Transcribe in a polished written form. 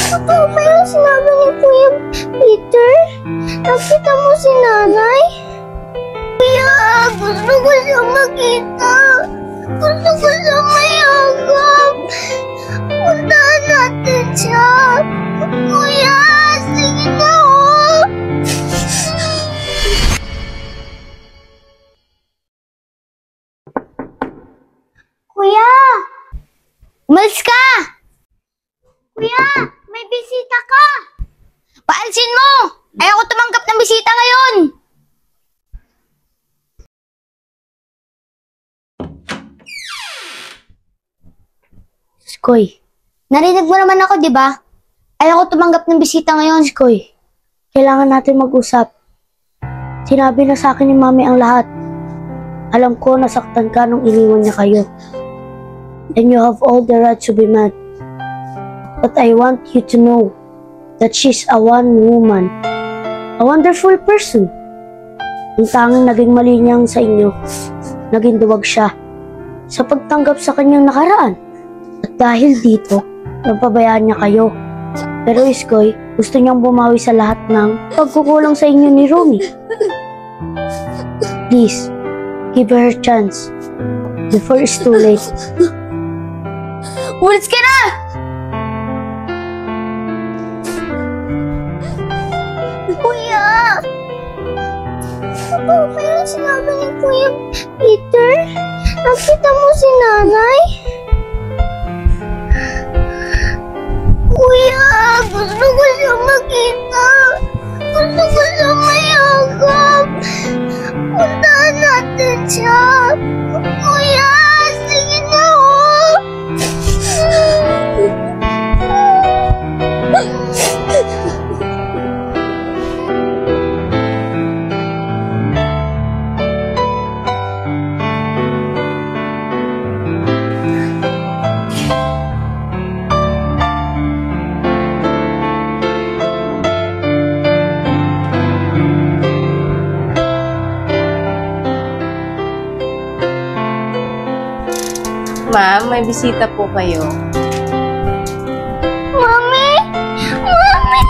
Totoo ba yung sinabi ni Kuya Peter? Nakita mo si nanay? Kuya, gusto ko siya makita. Gusto ko siya mayagap. Puntahan natin siya. Kuya, sige na oh. Kuya! Umalis ka! Kuya! May bisita ka! Paansin mo! Ayaw ko tumanggap ng bisita ngayon! Skoy, narinig mo naman ako, di ba? Ayaw ko tumanggap ng bisita ngayon, Skoy. Kailangan natin mag-usap. Sinabi na sa akin ni Mami ang lahat. Alam ko nasaktan ka nung iniwan niya kayo. And you have all the right to be mad. But I want you to know that she's a one woman. A wonderful person. Ang tanging naging mali niyang sa inyo, naging duwag siya sa pagtanggap sa kanyang nakaraan. At dahil dito, napabayaan niya kayo. Pero Iskoy, gusto niyang bumawi sa lahat ng pagkukulang sa inyo ni Romy. Please, give her a chance before it's too late. Ulis ka na! Kuya! Totoo ba yung sinabi ni Kuya Peter? Nakita mo si nanay? Kuya, gusto ko siya makita. Gusto ko siya mayagap. Puntahan natin siya. Kuya, sige na oh. Ma'am, may bisita po kayo. Mami! Mami!